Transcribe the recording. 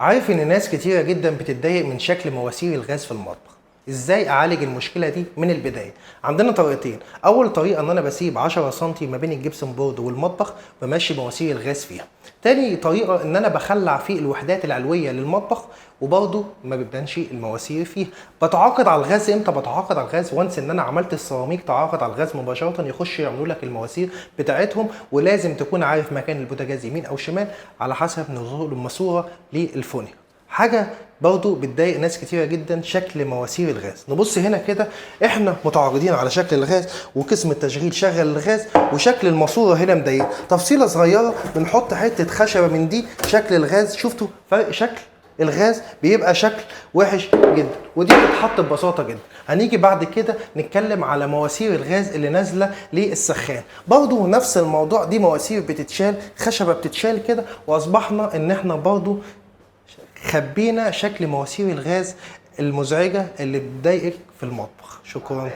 عارف ان ناس كتيرة جدا بتتضايق من شكل مواسير الغاز في المطبخ. ازاي اعالج المشكلة دي من البداية؟ عندنا طريقتين. اول طريقة ان انا بسيب 10 سنتي ما بين الجبسن بورد والمطبخ بمشي مواسير الغاز فيها. تاني طريقة ان انا بخلع في الوحدات العلوية للمطبخ وبرضه ما بيبانش المواسير فيها. بتعاقد على الغاز امتى؟ بتعاقد على الغاز وانس ان انا عملت السيراميك تعاقد على الغاز مباشرة يخش يعملوا لك المواسير بتاعتهم، ولازم تكون عارف مكان البوتاجاز يمين او شمال على حسب نزول الماسورة للفونيا. حاجه برضو بتضايق ناس كتيره جدا شكل مواسير الغاز. نبص هنا كده، احنا متعاقدين على شكل الغاز وقسم التشغيل شغل الغاز، وشكل الماسوره هنا مضايق. تفصيله صغيره بنحط حته خشبه من دي، شكل الغاز شفتوا فرق شكل الغاز بيبقى شكل وحش جدا، ودي بتتحط ببساطه جدا. هنيجي بعد كده نتكلم على مواسير الغاز اللي نازله للسخان، برضو نفس الموضوع. دي مواسير بتتشال، خشبه بتتشال كده، واصبحنا ان احنا برضو خبينا شكل مواسير الغاز المزعجة اللي بتضايقك في المطبخ. شكرا.